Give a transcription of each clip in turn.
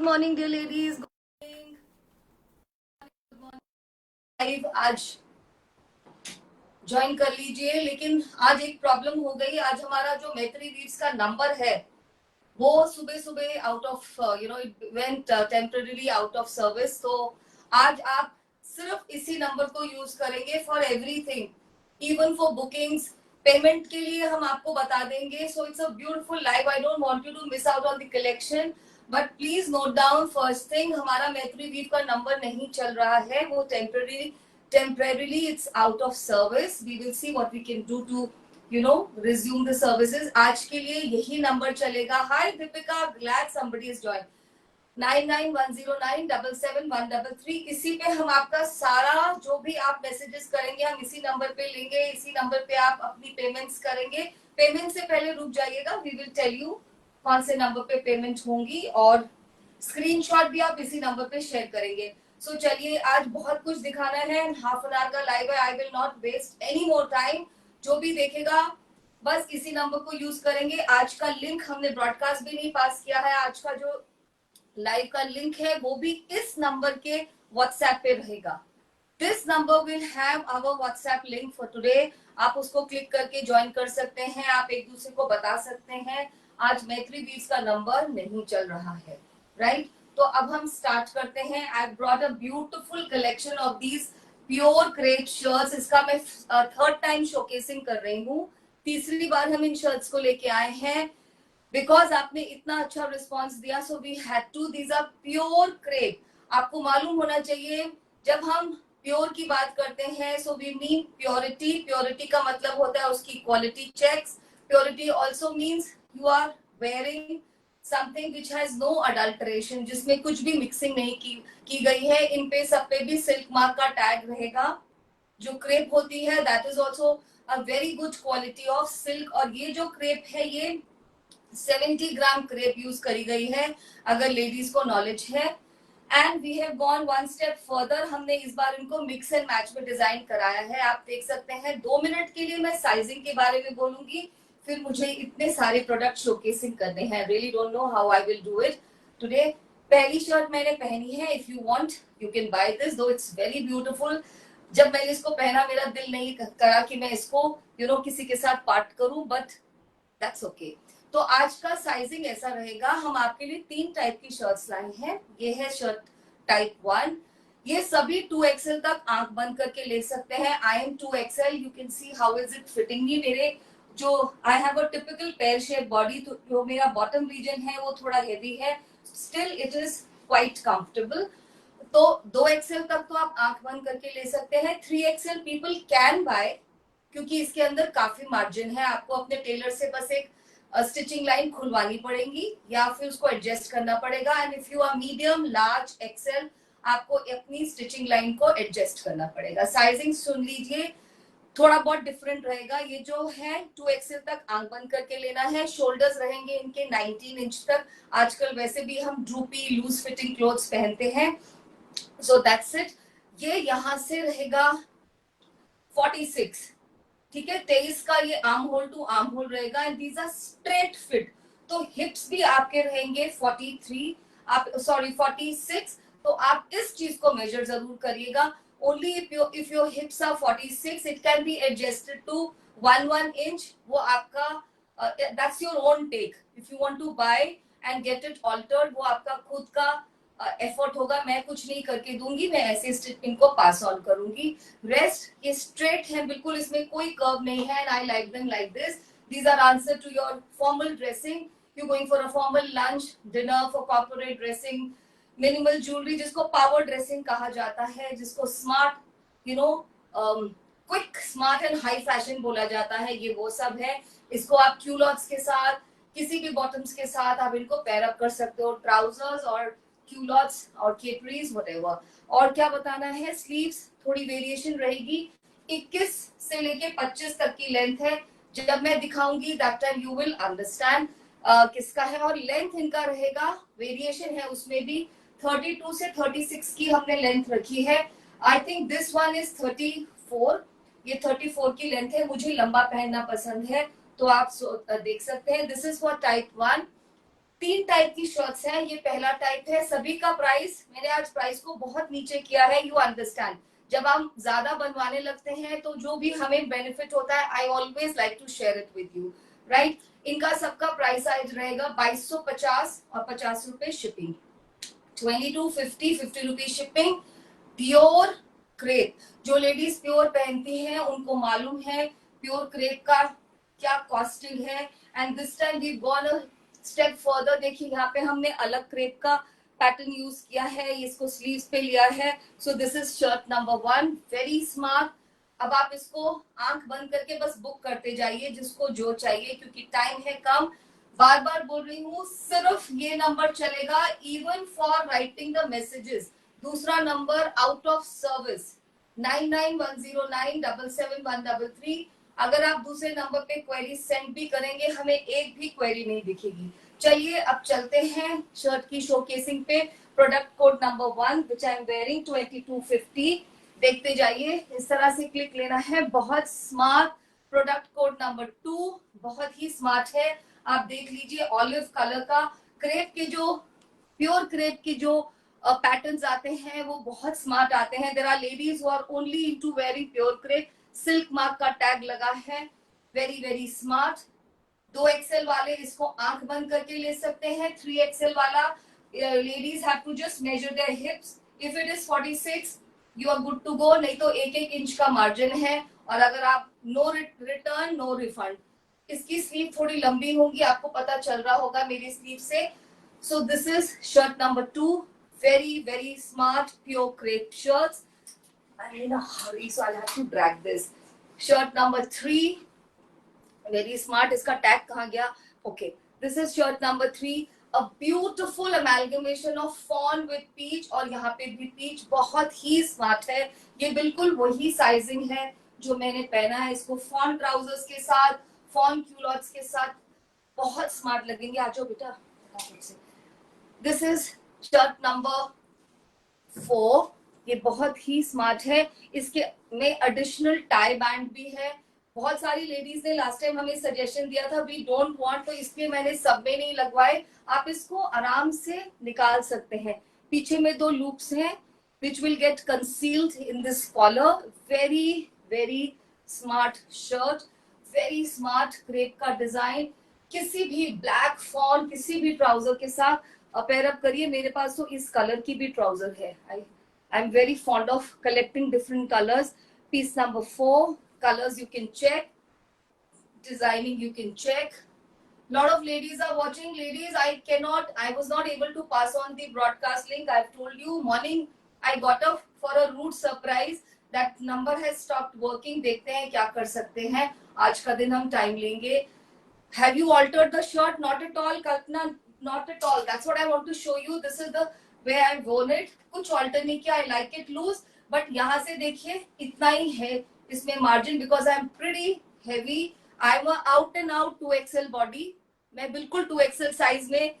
Morning dear ladies, live आज join कर लीजिए। लेकिन आज एक प्रॉब्लम हो गई। आज हमारा जो मैत्री वीव्स का नंबर है वो सुबह सुबह out of it went temporarily out of service. तो आज आप सिर्फ इसी नंबर को यूज करेंगे for everything, even for bookings, payment के लिए हम आपको बता देंगे। So it's a beautiful live. I don't want you to miss out on the collection, but please note down first thing, हमारा मैत्री वीव का नंबर नहीं चल रहा है, वो temporarily it's out of service. We will see what we can do to resume the services। आज के लिए यही नंबर चलेगा। Hi Deepika, glad somebody is joined। 9910977133 इसी पे हम आपका सारा जो भी आप मैसेजेस करेंगे हम इसी नंबर पे लेंगे। इसी नंबर पे आप अपनी पेमेंट्स करेंगे। पेमेंट से पहले रुक जाइएगा, वी विल टेल यू कौन से नंबर पे पेमेंट होंगी और स्क्रीनशॉट भी आप इसी नंबर पे शेयर करेंगे। सो चलिए, आज बहुत कुछ दिखाना है। हाफ एन आवर का लाइव है। I will not waste any more time. जो भी देखेगा बस इसी नंबर को यूज करेंगे। आज का लिंक हमने ब्रॉडकास्ट भी नहीं पास किया है। आज का जो लाइव का लिंक है वो भी इस नंबर के व्हाट्सएप पे रहेगा। This number will have our WhatsApp link for today. आप उसको क्लिक करके ज्वाइन कर सकते हैं। आप एक दूसरे को बता सकते हैं आज मैत्री वीव्स का नंबर नहीं चल रहा है, राइट? तो अब हम स्टार्ट करते हैं। I brought a beautiful collection of these pure crepe shirts. इसका मैं थर्ड टाइम शोकेसिंग कर रही हूँ। तीसरी बार हम इन शर्ट्स को लेके आए हैं बिकॉज आपने इतना अच्छा रिस्पॉन्स दिया। So we had to. These are pure crepe. आपको मालूम होना चाहिए जब हम प्योर की बात करते हैं so we mean purity. Purity का मतलब होता है उसकी quality checks. Purity also means you are wearing something which has no adulteration, जिसमें कुछ भी मिक्सिंग नहीं की गई है। इन पे सब पे भी सिल्क मार्क का टैग रहेगा। जो क्रेप होती है that is also a very good quality of silk. और ये जो क्रेप है ये 70 ग्राम क्रेप यूज करी गई है, अगर लेडीज को नॉलेज है। And we have gone one step further. हमने इस बार इनको मिक्स एंड मैच में डिजाइन कराया है। आप देख सकते हैं 2 मिनट के लिए मैं साइजिंग के बारे में बोलूंगी, फिर मुझे इतने सारे प्रोडक्ट शोकेसिंग करने हैं। Really don't know how I will do it today. पहली शर्ट मैंने पहनी है। If you want you can by this, दो इट्स वेरी ब्यूटीफुल। जब मैंने इसको पहना मेरा दिल नहीं करा कि मैं इसको किसी के साथ पार्ट करूं, बट दैट्स ओके। तो आज का साइजिंग ऐसा रहेगा। हम आपके लिए 3 टाइप की शर्ट्स लाए हैं। ये है शर्ट टाइप 1। ये सभी 2XL तक आंख बंद करके ले सकते हैं। I am 2XL। You can see how is it fitting me. मेरे जो I have a typical pear shape body, तो जो मेरा बॉटम रीजन है वो थोड़ा हेवी है, still it is quite comfortable. तो 2XL तक तो आप आंख बंद करके ले सकते हैं। 3XL पीपल कैन बाय, क्योंकि इसके अंदर काफी मार्जिन है। आपको अपने टेलर से बस एक स्टिचिंग लाइन खुलवानी पड़ेगी या फिर उसको एडजस्ट करना पड़ेगा। And if you are medium, large, XL, आपको अपनी स्टिचिंग लाइन को एडजस्ट करना पड़ेगा। साइजिंग सुन लीजिए, थोड़ा बहुत डिफरेंट रहेगा। ये जो है 2XL तक आंख बंद करके लेना है। शोल्डर्स रहेंगे इनके 19 इंच तक। आजकल वैसे भी हम ड्रूपी लूज फिटिंग क्लोथ्स पहनते हैं। So that's it. ये यहाँ से रहेगा 46, ठीक है। 23 का ये arm hole to arm hole रहेगा। And these are straight fit. तो हिप्स भी आपके रहेंगे 43, आप सॉरी 46। तो आप इस चीज को मेजर जरूर करिएगा। Only if your hips are 46, it can be adjusted to 1 inch. वो आपका that's your own take. If you want to buy and get it altered, वो आपका खुद का एफर्ट होगा। मैं कुछ नहीं करके दूंगी, मैं ऐसे स्टिचिंग को पास ऑन करूंगी। रेस्ट ये स्ट्रेट है बिल्कुल, इसमें कोई कर्व नहीं है। And I like them like this. These are answer to your formal dressing. You going for a formal lunch, dinner, for corporate dressing, minimal jewellery जिसको पावर ड्रेसिंग कहा जाता है, जिसको smart quick, smart and high fashion बोला जाता है, ये वो सब है। इसको आप क्यूलॉट्स के साथ, किसी भी बॉटम्स के साथ आप इनको पेयर अप कर सकते हो, ट्राउजर्स और क्यूलॉट्स और केपरीज व्हाटएवर। और क्या बताना है, स्लीव्स थोड़ी वेरिएशन रहेगी। 21 से लेके 25 तक की लेंथ है। जब मैं दिखाऊंगी that time you will understand किसका है। और लेंथ इनका रहेगा, वेरिएशन है उसमें भी। 32 से 36 की हमने लेंथ रखी है। I think this one is 34। ये 34 की लेंथ है। मुझे लंबा पहनना पसंद है, तो आप देख सकते हैं। This is for type 1। 3 type की शर्ट्स हैं, ये पहला टाइप है। सभी का प्राइस, मैंने आज प्राइस को बहुत नीचे किया है, यू अंडरस्टैंड। जब हम ज्यादा बनवाने लगते हैं तो जो भी हमें बेनिफिट होता है, I always like to share it with you, right. इनका सबका प्राइस आज रहेगा 2250 और 50 रुपए shipping, 2250, 50 rupees shipping. Pure crepe, जो लेडीज प्योर पहनती हैं उनको मालूम है प्योर क्रेप का क्या कॉस्टिंग है। And this time we gone a step further. देखिए यहाँ पे हमने अलग क्रेप का पैटर्न यूज किया है, इसको स्लीव्स पे लिया है। So this is shirt number 1, very smart. अब आप इसको आंख बंद करके बस बुक करते जाइए जिसको जो चाहिए, क्योंकि टाइम है कम। बार बार बोल रही हूँ, सिर्फ ये नंबर चलेगा even for writing the messages. दूसरा नंबर आउट ऑफ सर्विस 9910977133। अगर आप दूसरे नंबर पे क्वेरी सेंड भी करेंगे, हमें एक भी क्वेरी नहीं दिखेगी। चलिए अब चलते हैं शर्ट की शोकेसिंग पे। Product code number 1 which I am wearing 2250। देखते जाइए, इस तरह से क्लिक लेना है। बहुत स्मार्ट। प्रोडक्ट कोड नंबर 2 बहुत ही स्मार्ट है। आप देख लीजिए, ऑलिव कलर का क्रेप के जो प्योर क्रेप के जो पैटर्न्स आते हैं वो बहुत स्मार्ट आते हैं। There are ladies who are only into wearing pure crepe. Silk mark का टैग लगा है, वेरी वेरी स्मार्ट। 2XL वाले इसको आंख बंद करके ले सकते हैं। 3XL वाला ladies have to just measure their hips. If it is 46 you are good to go, नहीं तो 1-1 इंच का मार्जिन है। और अगर आप नो रिटर्न नो रिफंड। इसकी स्लीव थोड़ी लंबी होगी, आपको पता चल रहा होगा मेरी स्लीव से। सो this is shirt number 2, very very smart pure crepe shirts. I'm in a hurry so I'll have to drag this. Shirt number 3, very smart. इसका टैग कहाँ गया? Okay, this is shirt number 3, a beautiful amalgamation of fawn with peach। और यहाँ पे भी peach बहुत ही smart है। ये बिल्कुल वही साइजिंग है जो मैंने पहना है। इसको fawn trousers के साथ, fawn culottes के साथ बहुत स्मार्ट लगेंगे। आ जाओ बेटा। दिस इज शर्ट नंबर 4, ये बहुत ही स्मार्ट है। इसके में एडिशनल टाई बैंड भी है। बहुत सारी लेडीज ने लास्ट टाइम हमें सजेशन दिया था वी डोंट वांट, तो इसलिए मैंने सब में नहीं लगवाए। आप इसको आराम से निकाल सकते हैं। पीछे में 2 लूप्स हैं which will get concealed in this collar. very very smart shirt, very smart crepe का डिजाइन। किसी भी ब्लैक फॉन किसी भी ट्राउजर के साथ पेयर अप करिए। मेरे पास तो इस कलर की भी ट्राउजर है। I am very fond of collecting different colours. Piece number 4, colors you can check, designing you can check. Lot of ladies are watching. Ladies, I was not able to pass on the broadcast link. I've told you morning I got up for a rude surprise. That number has stopped working. देखते हैं क्या कर सकते हैं। आज का दिन हम टाइम लेंगे। Have you altered the shirt? Not at all, Kalpana. Not at all. That's what I want to show you. This is the way I've worn it. कुछ alter नहीं किया. I like it loose. But यहाँ से देखिए इतना ही है इसमें margin because I'm pretty heavy. I'm a out and out 2XL body. मैं बिल्कुल 2XL size में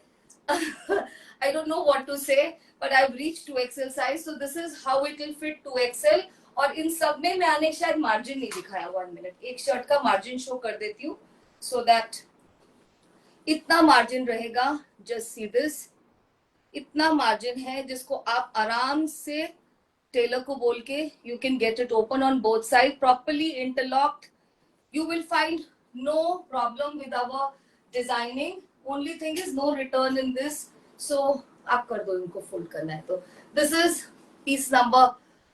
I don't know what to say, but I've reached 2XL size. So this is how it will fit 2XL. और इन सब में मैंने शायद margin नहीं दिखाया। 1 मिनट, एक शर्ट का मार्जिन शो कर देती हूँ so that इतना मार्जिन रहेगा। जस्ट सी दिस, इतना मार्जिन है जिसको आप आराम से टेलर को बोल के you can get it open on both side, properly interlocked. You will find no problem with our designing. Only thing is no return in this. So आप कर दो, इनको फोल्ड करना है तो। This is piece number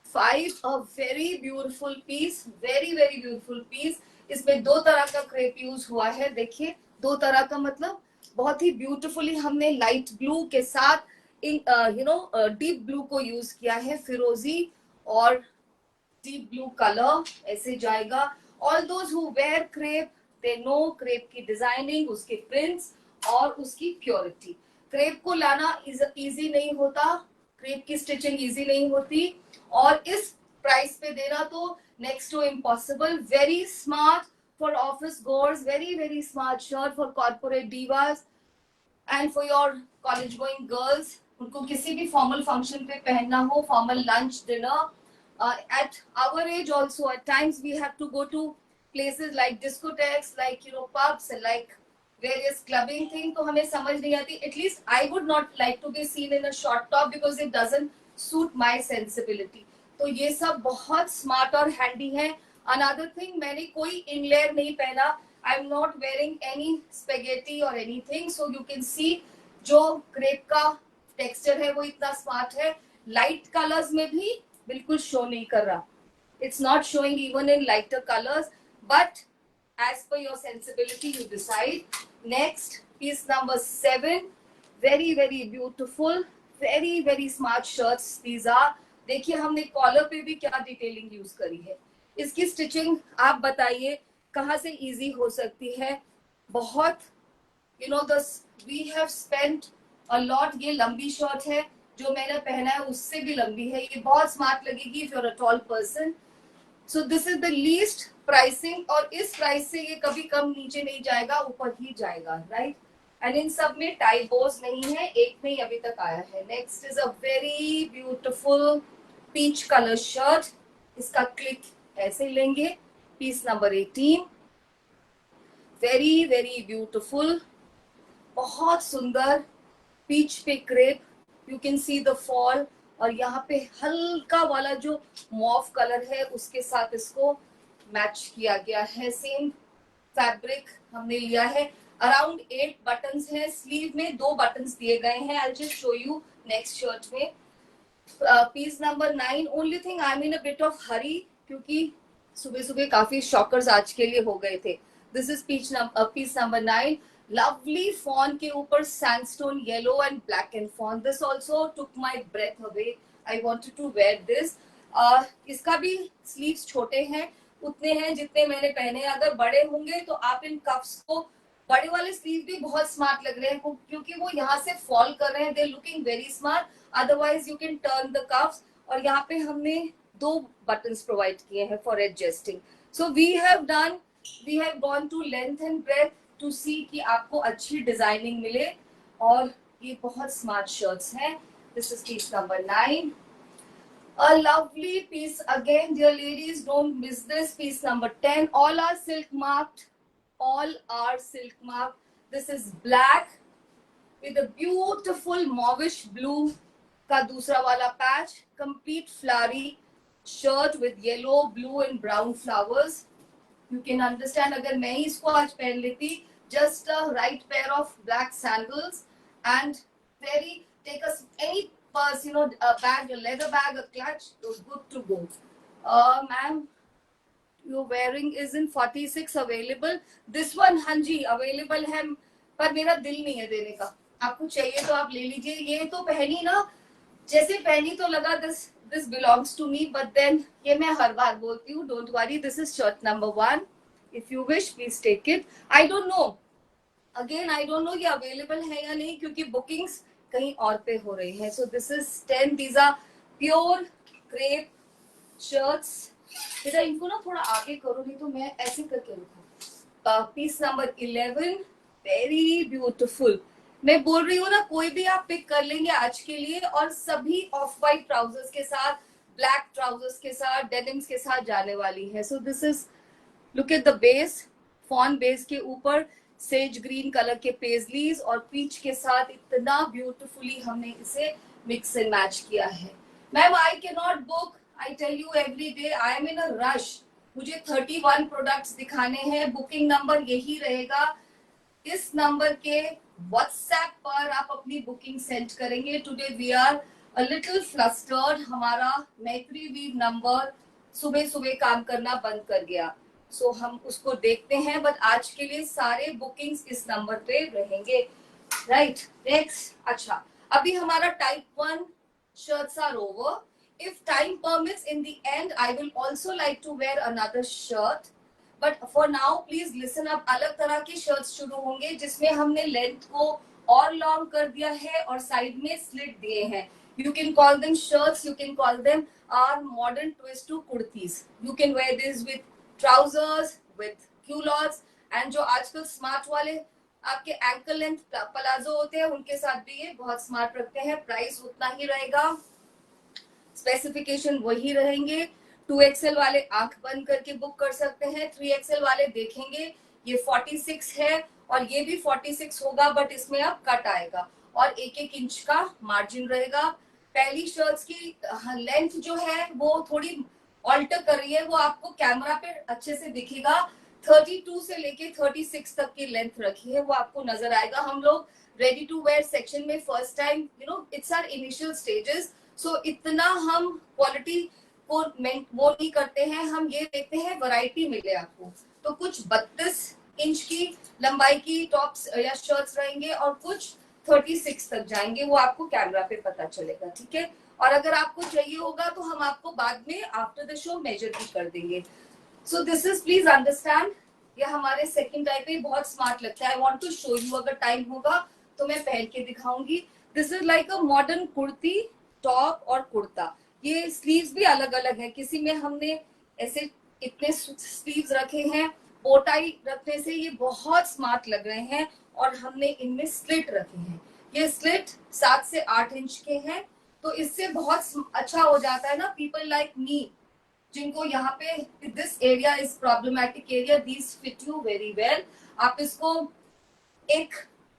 5, a very beautiful piece, very very beautiful piece. इसमें 2 तरह का क्रेप यूज हुआ है। देखिए 2 तरह का मतलब बहुत ही ब्यूटीफुली हमने लाइट ब्लू के साथ डीप ब्लू को यूज किया है। फिरोजी और डीप ब्लू कलर ऐसे जाएगा। All those who wear crepe they know crepe की डिजाइनिंग, उसके प्रिंट्स और उसकी प्योरिटी। क्रेप को लाना इजी नहीं होता, क्रेप की स्टिचिंग इजी नहीं होती, और इस प्राइस पे देना तो next to impossible. Very smart for office goers, very very smart shirt for corporate divas and for your college going girls. उनको किसी भी formal function पे पहनना हो, formal lunch, dinner. At our age also, at times we have to go to places like discotheques, like pubs, and like various clubbing thing, तो हमें समझ नहीं आती. At least I would not like to be seen in a short top because it doesn't suit my sensibility. तो ये सब बहुत smart और हैंडी है. अनदर थिंग, मैंने कोई इनलेयर नहीं पहना. I am not wearing any spaghetti और anything, so you can see जो क्रेप का टेक्सचर है वो इतना स्मार्ट है. लाइट कलर्स में भी बिल्कुल शो नहीं कर रहा. It's not showing even in lighter colours, but as per your sensibility you decide. Next, piece number 7, very very beautiful, very very smart shirts these are. देखिए हमने कॉलर पे भी क्या डिटेलिंग यूज करी है. इसकी स्टिचिंग आप बताइए कहाँ से इजी हो सकती है. बहुत you know this we have spent a lot. ये लंबी शर्ट है, जो मैंने पहना है उससे भी लंबी है. ये बहुत स्मार्ट लगेगी if you're a tall person. So this is the least pricing, और इस प्राइस से ये कभी कम नीचे नहीं जाएगा, ऊपर ही जाएगा, राइट. एंड इन सब में टाई बोज नहीं है, एक में ही अभी तक आया है. Next is a very beautiful peach colour shirt. इसका क्लिक ऐसे लेंगे. Piece number 18, very very beautiful, बहुत सुंदर पीच पे crepe. You can see the fall, और यहाँ पे हल्का वाला जो मॉव कलर है उसके साथ इसको मैच किया गया है. सेम फैब्रिक हमने लिया है. अराउंड 8 बटन्स हैं. स्लीव में 2 बटन्स दिए गए हैं. I just show you next shirt में. Piece number 9. Only thing I am in a bit of hurry, क्योंकि सुबह सुबह काफी शॉकर्स आज के लिए हो गए थे. This is piece number 9. lovely fawn के ऊपर sandstone yellow and black and fawn. This also took my breath away. I wanted to wear this. इसका भी स्लीव्स छोटे हैं, उतने हैं जितने मैंने पहने. अगर बड़े होंगे तो आप इन कफ्स को, बड़े वाले स्लीव भी बहुत स्मार्ट लग रहे हैं क्योंकि वो यहाँ से फॉल कर रहे हैं. They looking very smart. Otherwise you can turn the cuffs, और यहाँ पे हमने 2 बटन्स प्रोवाइड किए हैं for adjusting. So we have gone to length and breadth to see कि आपको अच्छी डिजाइनिंग मिले. और ये बहुत स्मार्ट शर्ट्स हैं. This is piece number 9. A lovely piece again, dear ladies, don't miss this. Piece number 10. All are silk marked. All are silk marked. This is black with a beautiful mauvish blue का दूसरा वाला patch. Complete flowery shirt with yellow, blue and brown flowers. You can understand. अगर मैं ही इसको आज पहन लेती, just a right pair of black sandals and very take us any purse, you know, a bag, a leather bag, a clutch, good to go. Ma'am, you're wearing is in 46 available. This one हाँ जी available है, पर मेरा दिल नहीं है देने का. आपको चाहिए तो आप ले लीजिए. ये तो पहनी ना, जैसे पहनी तो लगा this belongs to me, but then ये मैं हर बार बोलती हूँ. Don't worry, this is shirt number 1. If you wish, please take it. I don't know. Again, I don't know ये available है या नहीं, क्योंकि bookings कहीं और पे हो रही हैं. So this is 10. These are pure crepe shirts. बेटा इनको ना थोड़ा आगे करो, नहीं तो मैं ऐसे करके रखूँ. Piece number 11. Very beautiful. मैं बोल रही हूँ ना, कोई भी आप पिक कर लेंगे आज के लिए, और सभी ऑफ वाइट ट्राउजर्स के साथ, ब्लैक ट्राउजर्स के साथ, डेनिम्स के साथ जाने वाली है. So this is, look at the base. Fawn base के ऊपर सेज ग्रीन कलर के पेजलीज और पीच के साथ इतना ब्यूटिफुली हमने इसे मिक्स एंड मैच किया है. Ma'am I can not book, I tell you every day. I am in a rush. मुझे 31 प्रोडक्ट्स दिखाने हैं. बुकिंग नंबर यही रहेगा. इस नंबर के व्हाट्सएप पर आप अपनी बुकिंग सेंड करेंगे. Today we are a little flustered. हमारा मैत्री वीव नंबर सुबह सुबह काम करना बंद कर गया. सो हम उसको देखते हैं, बट आज के लिए सारे बुकिंग्स इस नंबर पे रहेंगे. राइट. नेक्स्ट. अच्छा, अभी हमारा type 1 shirts are over. If time permits, in the end I will also like to wear another shirt. But for now please listen up. अलग तरह की शर्ट्स शुरू होंगे जिसमें हमने लेंथ को और लॉन्ग कर दिया है और साइड में स्लिट दिए हैं. You can call them shirts, you can call them are modern twist to kurtis. You can wear this with trousers, with culottes, and जो आजकल स्मार्ट वाले आपके एंकल लेंथ प्लाजो होते हैं उनके साथ भी ये बहुत स्मार्ट रखते हैं. प्राइस उतना ही रहेगा, स्पेसिफिकेशन वही रहेंगे. 2XL वाले आंख बंद करके बुक कर सकते हैं. 3XL वाले देखेंगे ये 46 है और ये भी 46 होगा, बट इसमें अब कट आएगा और 1-1 इंच का मार्जिन रहेगा। पहली शर्ट्स की लेंथ जो है वो थोड़ी ऑल्टर कर रही है, वो आपको कैमरा पे अच्छे से दिखेगा। 32 से लेके 36 तक की लेंथ रखी है, वो आपको नजर आएगा। हम लोग रेडी टू वेयर सेक्शन में first time, it's our initial stages, so इतना हम क्वालिटी को वो नहीं करते हैं, हम ये देखते हैं वैरायटी मिले आपको। तो कुछ 32 इंच की लंबाई की टॉप्स या शर्ट्स रहेंगे और कुछ 36 तक जाएंगे, वो आपको कैमरा पे पता चलेगा, ठीक है। और अगर आपको चाहिए होगा तो हम आपको बाद में आफ्टर द शो मेजर भी कर देंगे। So this is, please understand, ये हमारे सेकंड टाइप है, बहुत स्मार्ट लगता है। I want to show you, अगर टाइम होगा तो मैं पहन के दिखाऊंगी। This is like a modern kurti, top और कुर्ता। ये स्लीव्स भी अलग अलग है, किसी में हमने ऐसे इतने स्लीव्स रखे हैं, बोटाई रखने से ये बहुत स्मार्ट लग रहे हैं, और हमने इनमें स्लिट रखे हैं। ये स्लिट 7 से 8 इंच के हैं, तो इससे बहुत अच्छा हो जाता है ना। पीपल लाइक मी, जिनको यहाँ पे this area is problematic area, these fit you very well. आप इसको एक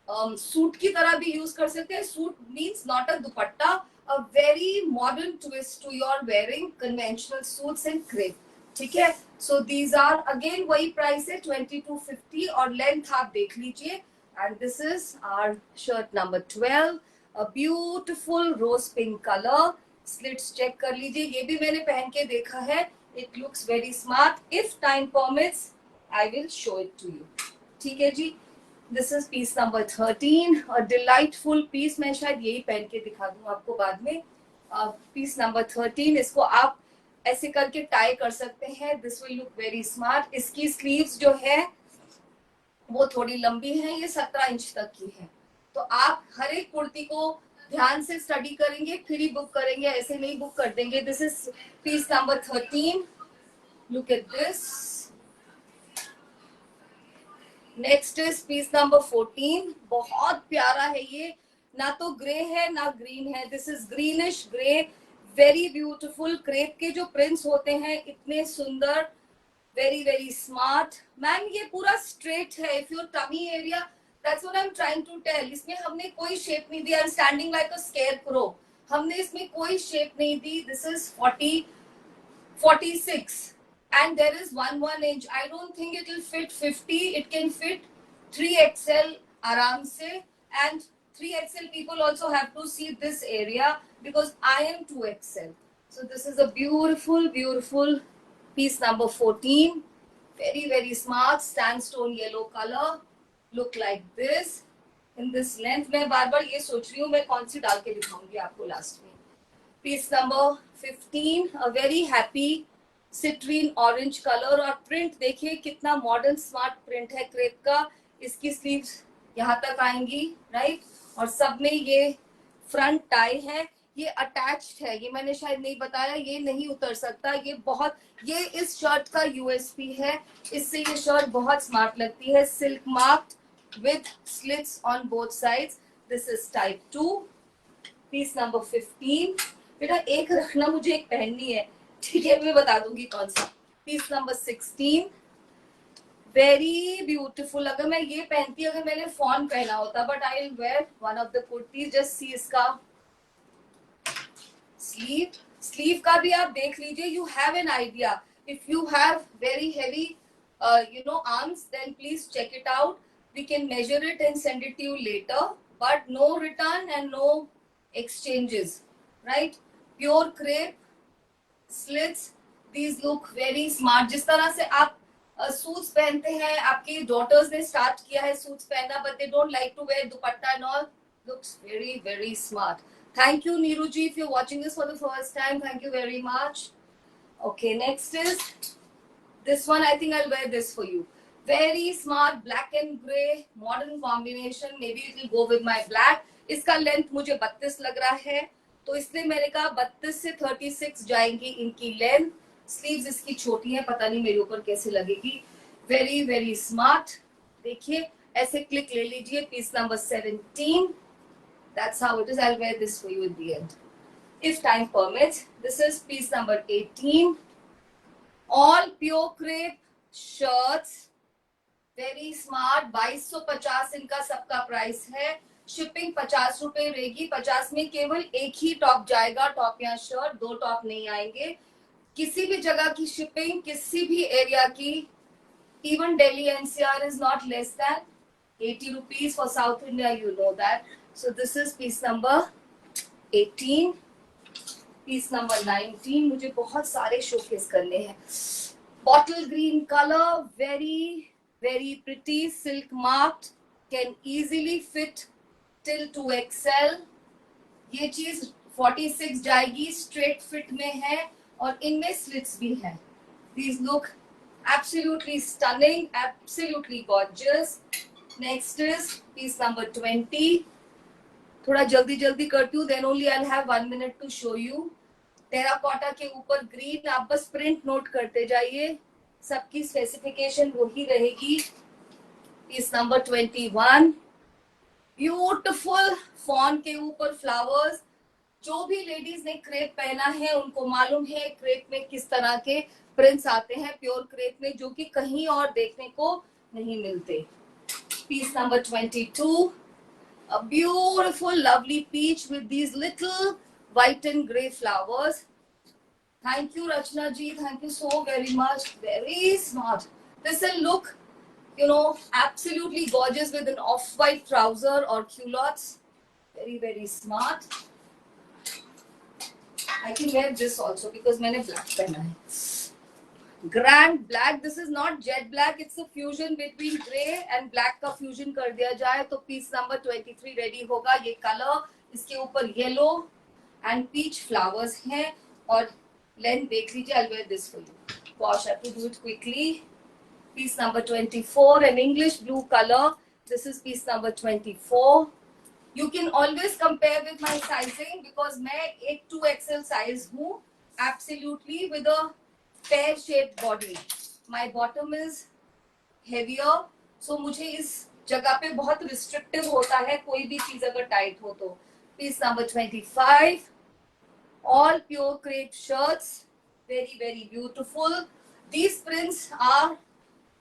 सूट की तरह भी यूज कर सकते हैं। Suit means not a dupatta, a very modern twist to your wearing conventional suits and crepe, ठीक है। सो दीज आर अगेन वही प्राइस है 2250, और लेंथ आप देख लीजिए। And this is our shirt number 12, a beautiful rose pink colour. Slits check कर लीजिए, ये भी मैंने पहन के देखा है, it looks very smart. If time permits I will show it to you, ठीक है जी। This is piece number 13, delightful piece, मैं शायद यही पहन के दिखा दूं आपको बाद में। पीस नंबर 13, इसको आप ऐसे करके टाई कर सकते हैं, this will look very smart. इसकी स्लीव्स जो है वो थोड़ी लंबी है, ये 17 इंच तक की है। तो आप हर एक कुर्ती को ध्यान से स्टडी करेंगे फिर ही बुक करेंगे, ऐसे नहीं बुक कर देंगे। This is piece number 13, look at this. Next is piece number 14, बहुत प्यारा है ये, ना तो ग्रे है ना ग्रीन है, this is greenish grey, very beautiful. Crepe के जो प्रिंट्स होते हैं इतने सुंदर, वेरी वेरी स्मार्ट। मैम ये पूरा स्ट्रेट है, if your tummy area, that's what I am trying to tell. इसमें हमने कोई शेप नहीं दिया, स्टैंडिंग लाइक अ स्केयरक्रो, हमने इसमें कोई शेप नहीं दी। This is 46 and there is 1 inch. I don't think it will fit 50, it can fit 3XL aram se, and 3XL people also have to see this area because I am 2XL. So this is a beautiful beautiful piece number 14, very very smart sandstone yellow color, look like this in this length। मैं बार बार ये सोच रही हूँ मैं कौन सी डाल के दिखाऊंगी आपको लास्ट में। Piece number 15, a very happy citrine orange colour, और प्रिंट देखिए कितना मॉडर्न स्मार्ट प्रिंट है क्रेप का। इसकी स्लीव्स यहाँ तक आएंगी, राइट, और सब में ये फ्रंट टाई है, ये अटैच्ड है, ये मैंने शायद नहीं बताया, ये नहीं उतर सकता। ये इस शर्ट का यूएसपी है, इससे ये शर्ट बहुत स्मार्ट लगती है। Silk marked with slits on both sides, this is type 2, piece number 15। बेटा एक रखना, मुझे एक पहननी है, ठीक है, मैं बता दूंगी कौन सा। Piece number 16, very beautiful. अगर मैं ये पहनती, अगर मैंने फॉन पहना होता, but I will wear one of the kurti. Just see इसका स्लीव का भी आप देख लीजिए, you have an idea. If you have very heavy arms, then please check it out, we can measure it and send it to you later, but no return and no exchanges, right? Pure crepe slits, these look very smart। जिस तरह से आप suits पहनते हैं, आपकी daughters ने start किया है सूट्स पहनना, but they don't like to wear dupatta and all, looks very very smart। Thank you Neeru ji, if you're watching this for the first time, thank you very much। Okay, next is this one, I think I'll wear this for you, very smart black and gray modern combination, maybe it will go with my black। इसका length मुझे 32 लग रहा है, तो इसलिए मैंने कहा 32 से 36 जाएंगी इनकी लेंथ। स्लीव्स इसकी छोटी है, पता नहीं मेरे ऊपर कैसे लगेगी, वेरी वेरी स्मार्ट। देखिए ऐसे क्लिक ले लीजिए, piece number 17, that's how it is. I will wear this for you in the end if time permits. This is piece number 18, all pure crepe shirts, very smart. 2250 इनका सबका price है। Shipping 50 रुपए रहेगी। 50 में केवल एक ही टॉप जाएगा, top या शर्ट, 2 टॉप नहीं आएंगे। किसी भी जगह की शिपिंग, किसी भी एरिया की, even Delhi NCR is not less than 80 rupees. For South India, you know that. So this is piece number 18. Piece number 19। मुझे बहुत सारे शोकेस करने हैं। Bottle green colour, very very pretty, silk marked, can easily fit till 2XL। ये चीज 46 जाएगी, straight fit में है और इनमें स्लिट्स भी हैं। These look absolutely stunning, absolutely gorgeous. Next is piece number 20. थोड़ा जल्दी जल्दी करती हूँ, then only I'll have 1 minute to show you. Terracotta के ऊपर ग्रीन, आप बस प्रिंट नोट करते जाइए, सबकी स्पेसिफिकेशन वही रहेगी। पीस नंबर 21, ब्यूटिफुल फॉन के ऊपर फ्लावर्स। जो भी लेडीज ने क्रेप पहना है उनको मालूम है क्रेप में किस तरह के प्रिंट्स आते हैं, प्योर क्रेप में, जो कि कहीं और देखने को नहीं मिलते। Piece number 22, a beautiful lovely peach with these little white and grey flowers. Thank you Rachna ji, thank you so very much, very smart. This will look, you know, absolutely gorgeous with an off-white trouser or culottes. Very very smart. I can wear this also because मैंने black पहना है। Grand black, this is not jet black, it's a fusion between grey and black का fusion कर दिया जाए तो piece number 23 ready होगा। ये कलर, इसके ऊपर येलो एंड पीच फ्लावर्स हैं और लेंथ देख लीजिए। I will wear this for you, wash, I have to do it quickly. Piece number 24, an English blue colour, this is piece number 24। You can always compare with my sizing because मैं एक 2XL size हूँ, absolutely with a pear shaped body. My bottom is heavier, so मुझे इस जगह पे बहुत restrictive होता है कोई भी चीज अगर टाइट हो तो। Piece number 25, all pure crepe shirts, very very beautiful. These prints are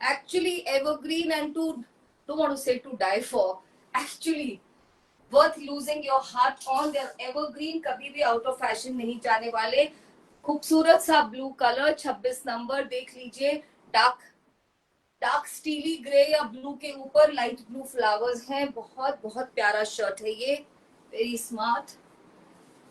actually evergreen and don't want to say to die for, actually worth losing your heart on. They're evergreen, कभी भी out of fashion नहीं जाने वाले। खूबसूरत सा blue colour, 26 number देख लीजिए। Dark steely grey या ब्लू के ऊपर लाइट ब्लू फ्लावर्स हैं। बहुत बहुत प्यारा शर्ट है ये, वेरी स्मार्ट।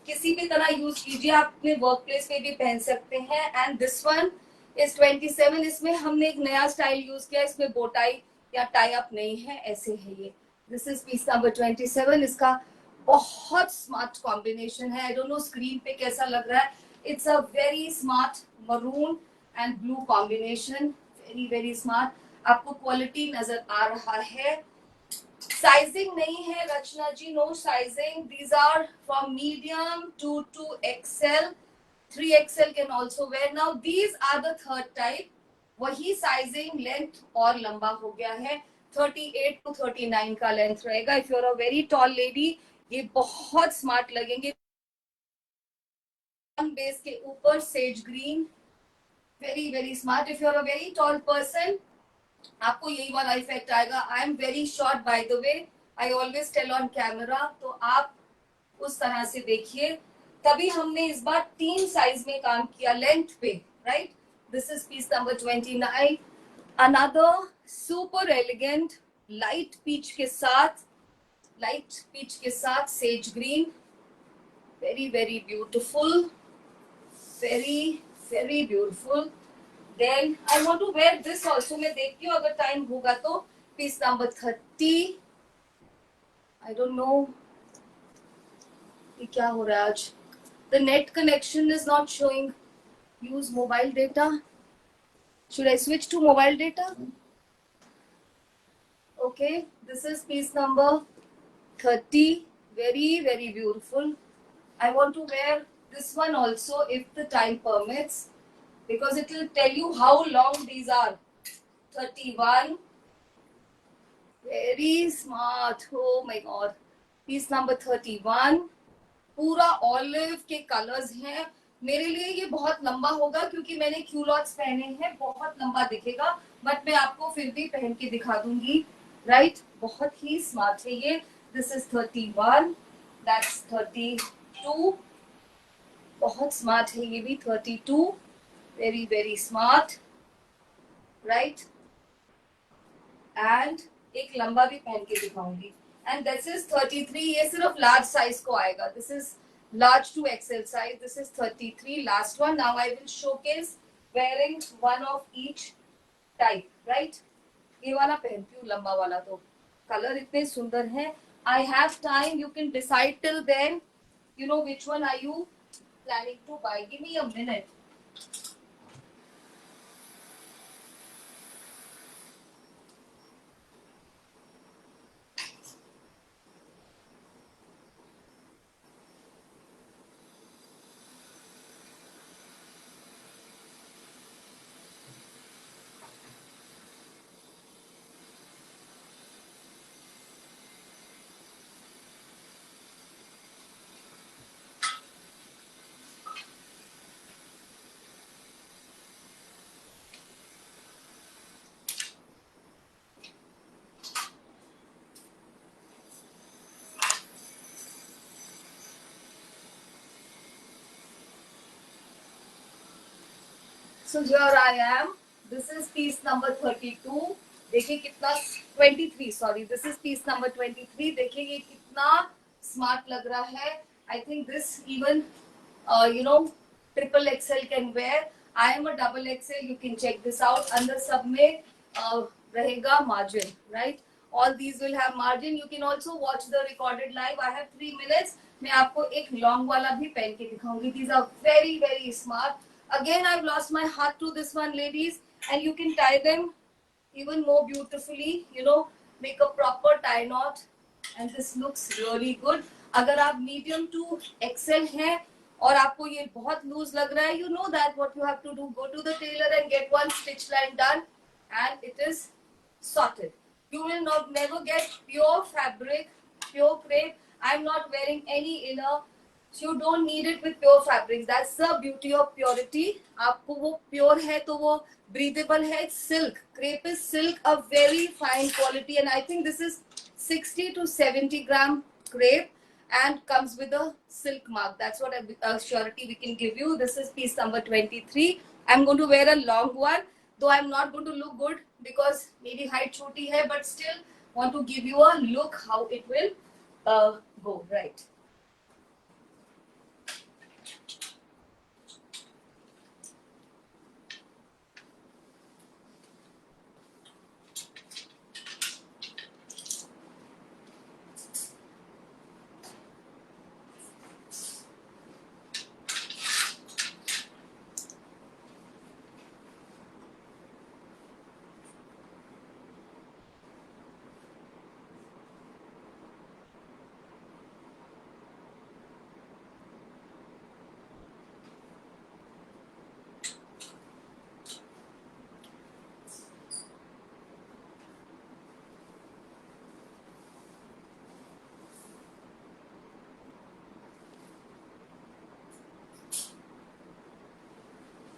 किसी भी तरह यूज कीजिए, आप अपने वर्क प्लेस पे भी पहन सकते हैं। And this one is 27। इसमें हमने एक नया स्टाइल यूज किया, इसमें बोटाई या टाई अप नहीं है, ऐसे है ये। This is piece number 27। इसका बहुत स्मार्ट कॉम्बिनेशन है। आई डोंट नो स्क्रीन पे कैसा लग रहा है। It's a very smart maroon and blue combination, very very smart. आपको क्वालिटी नजर आ रहा है। साइजिंग नहीं है Rachna ji, no sizing. These are from medium to 2XL, 3XL can also wear. Now these are the third type. वही sizing, length और लंबा हो गया है। 38 to 39 का लेंथ रहेगा। If you are a very tall lady, ये बहुत स्मार्ट लगेंगे। बेस के ऊपर sage green, very very smart. If you are a very tall person, आपको यही वाला इफेक्ट आएगा। I am very short by the way, I always tell on camera, तो आप उस तरह से देखिए। तभी हमने इस बार 3 साइज में काम किया लेंथ पे, right. This is piece number 29। Another super elegant light peach के साथ sage green, very very beautiful, very very beautiful. Then I want to wear this also. मैं देखती हूँ अगर टाइम होगा तो। Piece number 30। I don't know ये क्या हो रहा है आज। The net connection is not showing. Use mobile data. Should I switch to mobile data? Okay, this is piece number 30. Very very beautiful. I want to wear this one also if the time permits, because it will tell you how long these are. 31, very smart. Oh my god, piece number 31 पूरा olive के colours हैं। मेरे लिए ये बहुत लंबा होगा क्योंकि मैंने क्यूलॉट्स पहने हैं, बहुत लंबा दिखेगा, बट मैं आपको फिर भी पहन के दिखा दूंगी, राइट? बहुत ही स्मार्ट है ये। दिस इज 31, दैट्स 32, बहुत स्मार्ट है ये भी, 32, very very smart, right? And एक लंबा भी पहन के दिखाऊंगी। एंड दिस इज 33, ये सिर्फ लार्ज साइज को आएगा। This is large two XL size, this is 33, last one. Now I will showcase wearing one of each type, right? ये वाला पहनती हूँ लंबा वाला, तो कलर इतने सुंदर है। I have time, you can decide till then, you know which one are you planning to buy. Give me a minute. So here I am. This is piece number 32. देखिए कितना, 23 sorry, this is piece number 23. देखिए ये कितना smart लग रहा है। I think this even you know triple XL can wear. I am a double XL. You can check this out. अंदर सब में रहेगा margin, right? All these will have margin. You can also watch the recorded live. I have 3 minutes. मैं आपको एक long वाला भी पहन के दिखाऊंगी. These are very very smart. Again, I've lost my heart to this one, ladies, and you can tie them even more beautifully. You know, make a proper tie knot, and this looks really good. अगर आप medium to XL हैं और आपको ये बहुत loose लग रहा है, you know that what you have to do, go to the tailor and get one stitch line done, and it is sorted. You will not never get pure fabric, pure crepe. I'm not wearing any inner. So you don't need it with pure fabrics. That's the beauty of purity. आपको वो pure है तो वो breathable है. It's silk. Crepe is silk, a very fine quality, and I think this is 60 to 70 gram crepe and comes with a silk mark. That's what a surety we can give you. This is piece number 23. I'm going to wear a long one, though I'm not going to look good because मेरी height छोटी है, but still want to give you a look how it will go, right?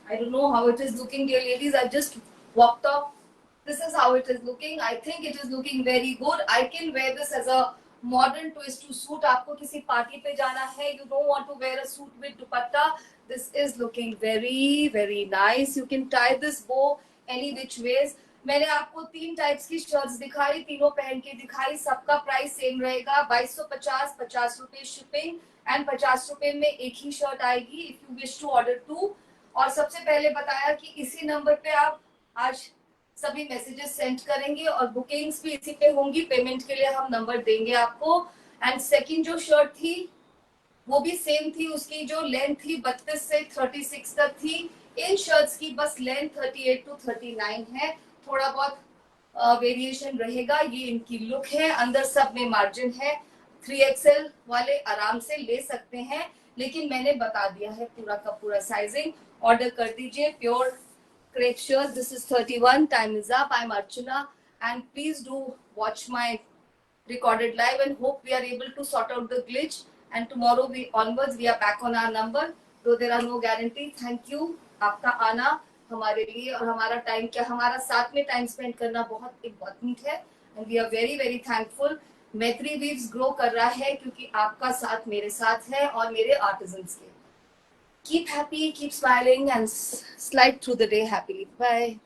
I don't know how it is looking, dear ladies. I just walked off. This is how it is looking. I think it is looking very good. I can wear this as a modern twist to suit. आपको किसी party पे जाना है, you don't want to wear a suit with dupatta. This is looking very very nice. You can tie this bow any which ways. मैंने आपको 3 types की shirts दिखाई, तीनों पहन के दिखाई. सबका प्राइस सेम रहेगा, 2250, 50 रुपए शिपिंग, एंड 50 रुपए में एक ही शर्ट आएगी if you wish to order 2. और सबसे पहले बताया कि इसी नंबर पे आप आज सभी मैसेजेस सेंड करेंगे और बुकिंग्स भी इसी पे होंगी. पेमेंट के लिए हम नंबर देंगे आपको. एंड सेकंड जो शर्ट थी वो भी सेम थी. उसकी जो लेंथ थी 32 से 36 तक थी. इन शर्ट्स की बस लेंथ 38 टू 39 है. थोड़ा बहुत वेरिएशन रहेगा. ये इनकी लुक है. अंदर सब में मार्जिन है. 3XL वाले आराम से ले सकते हैं, लेकिन मैंने बता दिया है पूरा का पूरा साइजिंग. ऑर्डर कर दीजिए. Pure crepe shirt. This is 31. Time is up. I'm Archana, and please do watch my recorded live and hope we are able to sort out the glitch. And tomorrow onwards we are back on our number. तो there are no guarantee. Thank you, आपका आना हमारे लिए और हमारा time क्या, हमारा साथ में टाइम स्पेंड करना बहुत इम्पोर्टेंट है and we are very very thankful. Maitri weaves grow कर रहा है क्योंकि आपका साथ मेरे साथ है और मेरे आर्टिजन्स के। Keep happy, keep smiling and slide through the day happily. Bye.